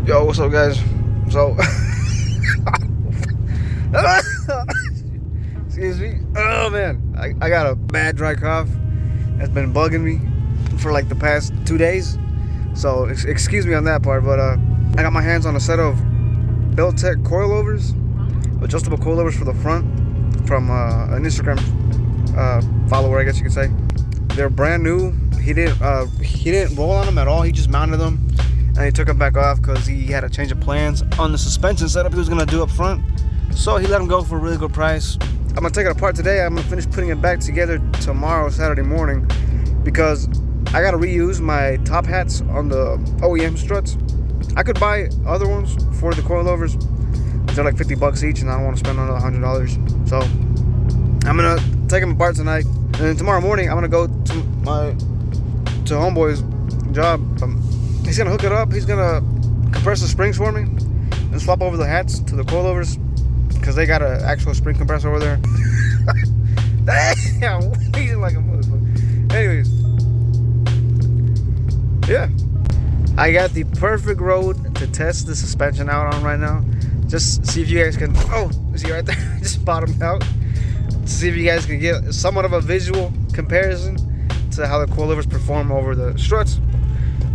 Yo, what's up, guys? So, excuse me. Oh man, I got a bad dry cough that's been bugging me for like the past 2 days. So excuse me on that part, but I got my hands on a set of Belltech coilovers, adjustable coilovers for the front, from an Instagram follower, I guess you could say. They're brand new. He didn't roll on them at all. He just mounted them and he took them back off because he had a change of plans on the suspension setup he was gonna do up front. So he let them go for a really good price. I'm gonna take it apart today. I'm gonna finish putting it back together tomorrow, Saturday morning, because I gotta reuse my top hats on the OEM struts. I could buy other ones for the coilovers. They're like 50 bucks each, and I don't want to spend another $100. So I'm gonna take them apart tonight, and then tomorrow morning I'm gonna go to homeboy's job. He's gonna hook it up. He's gonna compress the springs for me and swap over the hats to the coilovers, because they got an actual spring compressor over there. Damn, wheezing like a motherfucker. Anyways, yeah, I got the perfect road to test the suspension out on right now. Just see if you guys can. Oh, see right there, just bottomed out. See if you guys can get somewhat of a visual comparison to how the coilovers perform over the struts.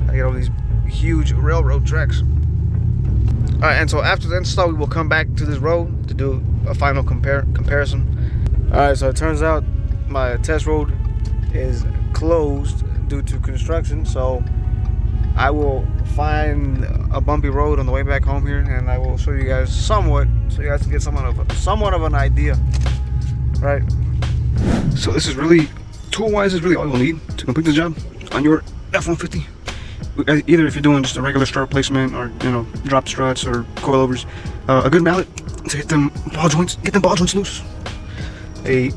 I get all these huge railroad tracks. Alright, and so after the install, we will come back to this road to do a final comparison. Alright, so it turns out my test road is closed due to construction, so I will find a bumpy road on the way back home here, and I will show you guys somewhat, so you guys can get somewhat of an idea. Right. So this is really, tool-wise, is really all you'll need to complete the job on your F-150. Either if you're doing just a regular strut replacement, or drop struts or coilovers, a good mallet to hit them ball joints, get them ball joints loose, a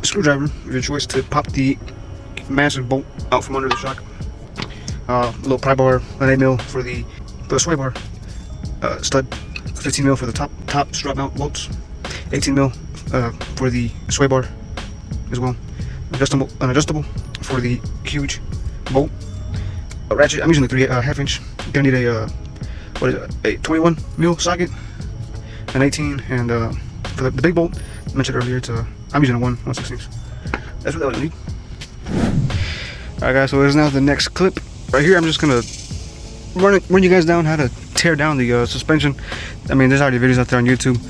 screwdriver of your choice to pop the massive bolt out from under the shock, a little pry bar, an 8mm for the sway bar, stud, 15mm for the top strut mount bolts, 18mm for the sway bar as well, an adjustable for the huge bolt. A ratchet. I'm using the 3.5 inch. You're gonna need a a 21mm socket, an 18, and for the big bolt I mentioned earlier, I'm using a 1/16. That's what I need. Alright guys, so this is now the next clip. Right here, I'm just gonna run you guys down how to tear down the suspension. I mean, there's already videos out there on YouTube.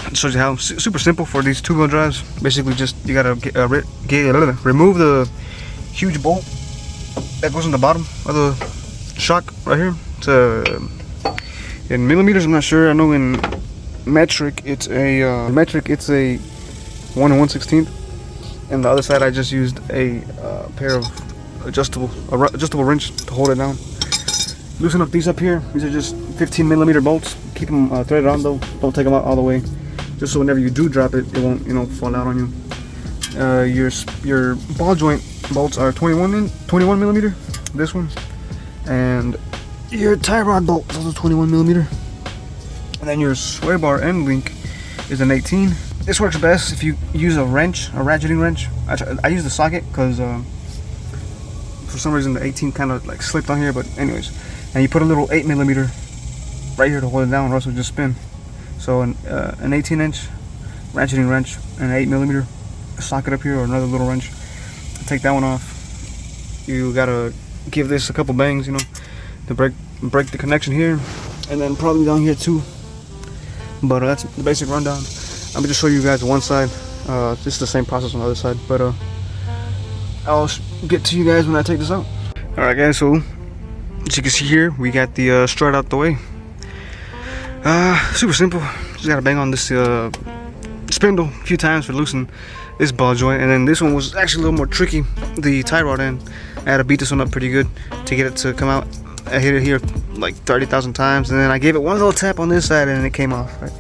It shows you how. Super simple for these two-wheel drives. Basically, just you gotta remove the huge bolt that goes on the bottom of the shock right here. In millimeters, I'm not sure. I know in metric it's a 1/116, and the other side I just used a pair of adjustable wrench to hold it down. Loosen up these up here. These are just 15mm bolts. Keep them threaded on though. Don't take them out all the way, just so whenever you do drop it, it won't fall out on you. Your ball joint bolts are 21mm. This one, and your tie rod bolt is also 21mm. And then your sway bar end link is an 18. This works best if you use a wrench, a ratcheting wrench. I use the socket because for some reason the 18 kind of like slipped on here, but anyways. And you put a little 8mm right here to hold it down, or else it'll just spin. So an 18-inch ratcheting wrench and an 8mm socket up here, or another little wrench. Take that one off. You gotta give this a couple bangs, to break the connection here, and then probably down here too. But that's the basic rundown. I'm gonna just show you guys one side. Just the same process on the other side, but I'll get to you guys when I take this out. All right, guys. So as you can see here, we got the strut out the way. Super simple. Just gotta bang on this spindle a few times to loosen this ball joint, and then this one was actually a little more tricky. The tie rod end, I had to beat this one up pretty good to get it to come out. I hit it here like 30,000 times, and then I gave it one little tap on this side, and it came off. Right?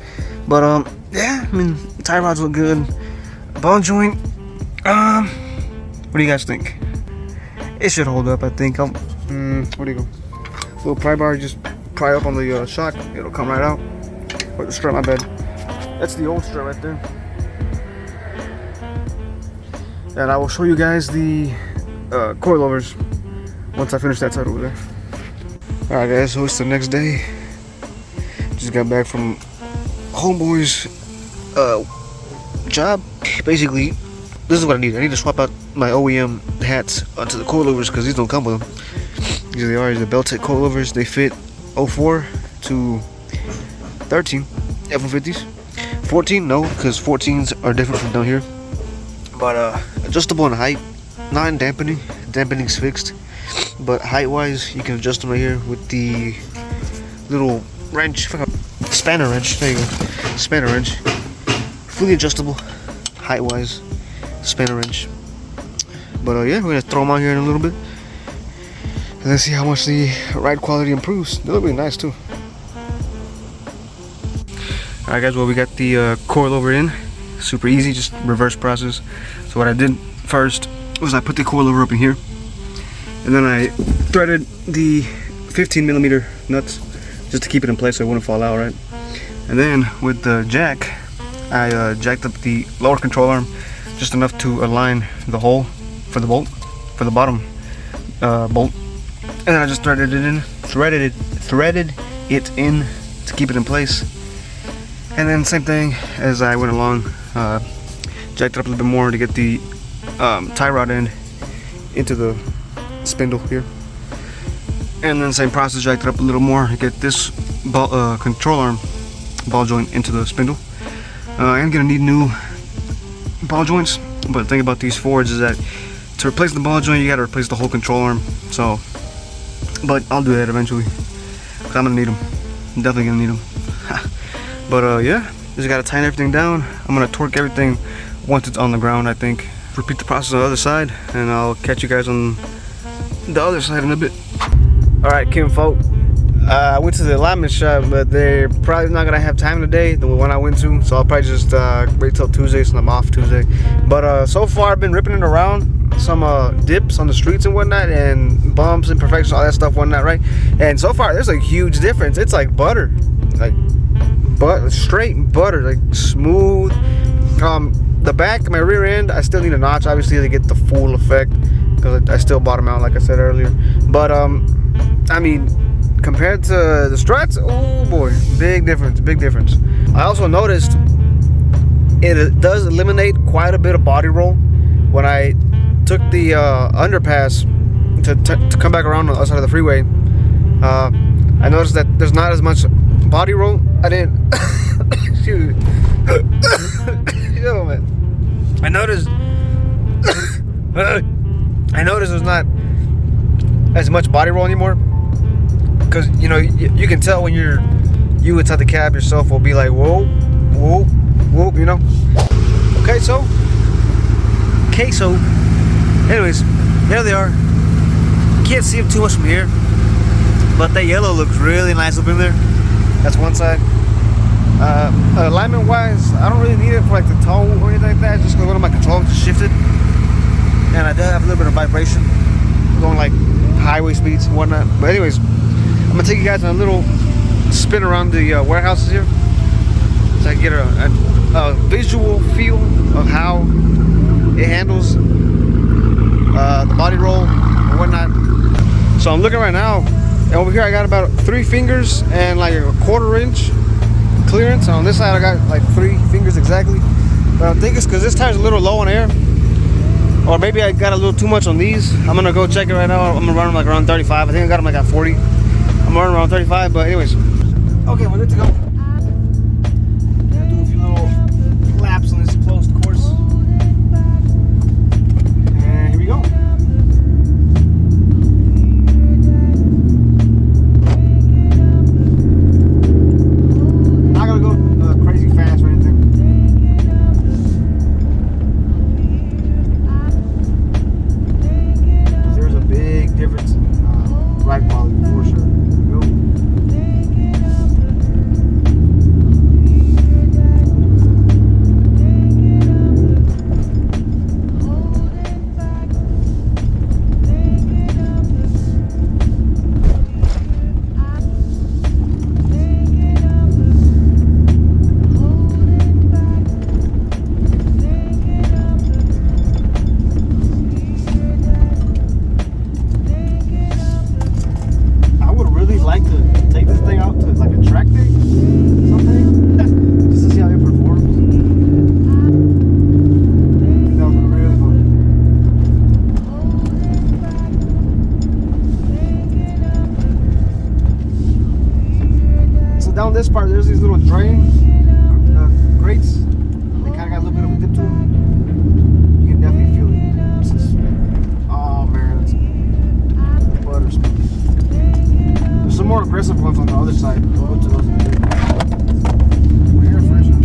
But yeah, I mean, tie rods look good. Ball joint, what do you guys think? It should hold up, I think. Where do you go? Little pry bar, just pry up on the shock, it'll come right out. Or the strut, my bad. That's the old strut right there. And I will show you guys the coilovers once I finish that side over there. Alright guys, so it's the next day. Just got back from homeboy's job. Basically, this is what I need. I need to swap out my OEM hats onto the coilovers because these don't come with them. These are the Belltech coilovers. They fit 04 to 13 F-150s. 14, no, because 14s are different from down here. But adjustable in height, not in dampening. Dampening's fixed. But height-wise, you can adjust them right here with the little wrench, spanner wrench. There you go, spanner wrench. Fully adjustable, height-wise, spanner wrench. But yeah, we're gonna throw them out here in a little bit, and let's see how much the ride quality improves. They look really nice too. All right, guys. Well, we got the coilover in. Super easy, just reverse process. So what I did first was I put the coilover up in here. And then I threaded the 15mm nuts just to keep it in place so it wouldn't fall out, right? And then with the jack, I jacked up the lower control arm just enough to align the hole for the bolt, for the bottom bolt. And then I just threaded it in, threaded it in to keep it in place. And then same thing as I went along, jacked it up a little bit more to get the tie rod end into the spindle here, and then same process, jacked it up a little more to get this control arm ball joint into the spindle. I am gonna need new ball joints, but the thing about these Fords is that to replace the ball joint you gotta replace the whole control arm. So, but I'll do that eventually because I'm gonna need them. I'm definitely gonna need them. But yeah, just gotta tighten everything down. I'm gonna torque everything once it's on the ground, I think. Repeat the process on the other side, and I'll catch you guys on the other side in a bit. Alright, Kim folk, I went to the alignment shop, but they're probably not gonna have time today, the one I went to, so I'll probably just wait till Tuesday since I'm off Tuesday. But so far I've been ripping it around, some dips on the streets and whatnot, and bumps, imperfections, all that stuff, whatnot, right? And so far there's a huge difference. It's like butter, like straight butter, like smooth. The back, my rear end, I still need a notch obviously to get the full effect, because I still bottom out like I said earlier. But I mean, compared to the struts, oh boy, big difference, big difference. I also noticed it does eliminate quite a bit of body roll. When I took the underpass to come back around the other side of the freeway, I noticed that there's not as much body roll. I didn't excuse me. Yo, man. I noticed there's not as much body roll anymore, because you know you can tell when you inside the cab yourself will be like whoa, whoa, whoa, you know. So anyways, there they are. Can't see them too much from here, but that yellow looks really nice up in there. That's one side. Alignment wise, I don't really need it for like the toe or anything like that, just because one of my controls is shifted, and I do have a little bit of vibration going like highway speeds and whatnot. But anyways, I'm gonna take you guys on a little spin around the warehouses here, so I can get a visual feel of how it handles the body roll and whatnot. So I'm looking right now, and over here I got about 3 fingers and like a 1/4 inch clearance. On this side I got like 3 fingers exactly. But I think it's because this tire's a little low on air, or maybe I got a little too much on these. I'm gonna go check it right now. I'm gonna run them like around 35. I think I got them like at 40. I'm running around 35, but anyways. Okay, we're good to go. Gotta do a few little laps on this closed course. And here we go. Not gonna go crazy fast or anything. There's a big difference in ride quality for sure. Go. track day someday, just to see how it performs. That would be really fun. So down this part, there's these little drain grates. They kind of got a little bit of a dip to them. You can definitely feel it. This is, oh man, it's butter smooth. There's some more aggressive ones on the other side. We'll go to those in a bit. Air freshener.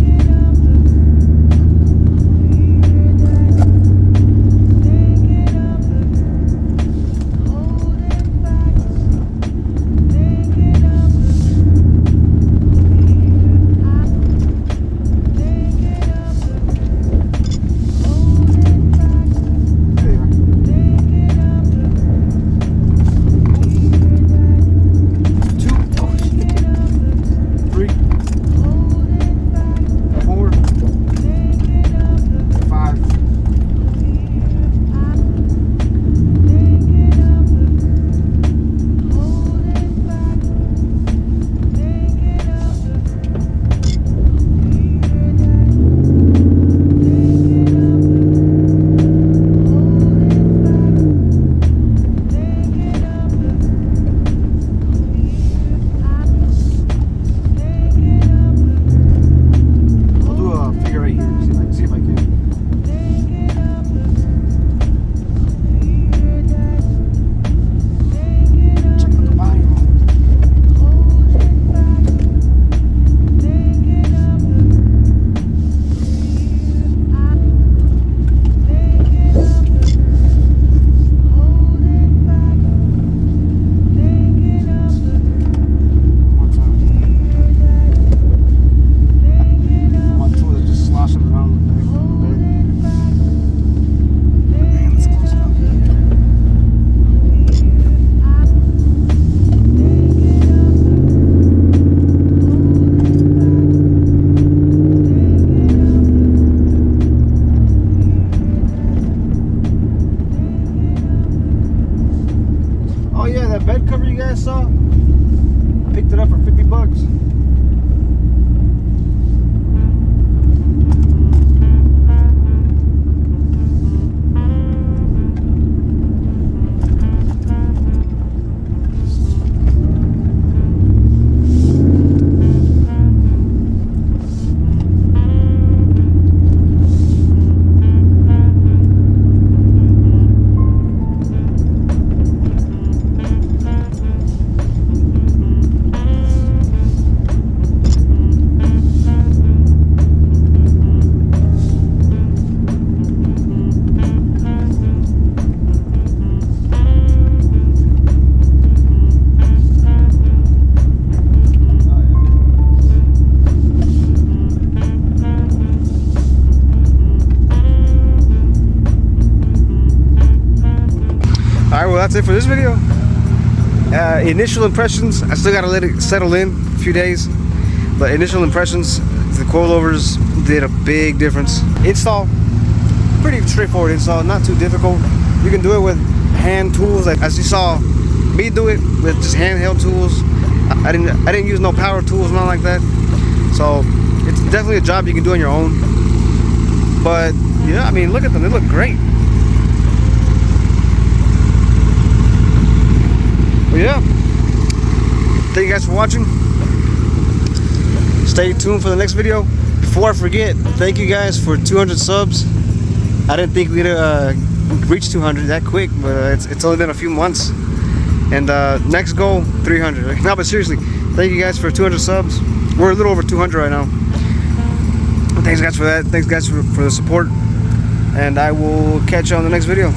Bed cover you guys saw, I picked it up for 50 bucks. Alright, well that's it for this video. Initial impressions, I still gotta let it settle in a few days, but initial impressions, the coilovers did a big difference. Install, pretty straightforward install, not too difficult. You can do it with hand tools, like as you saw me do it with just handheld tools. I didn't use no power tools, nothing like that. So it's definitely a job you can do on your own. But yeah, I mean, look at them, they look great. But yeah, thank you guys for watching. Stay tuned for the next video. Before I forget, thank you guys for 200 subs. I didn't think we'd reach 200 that quick, but it's only been a few months. And next goal, 300. No, but seriously, thank you guys for 200 subs. We're a little over 200 right now. Thanks guys for that. Thanks guys for the support. And I will catch you on the next video.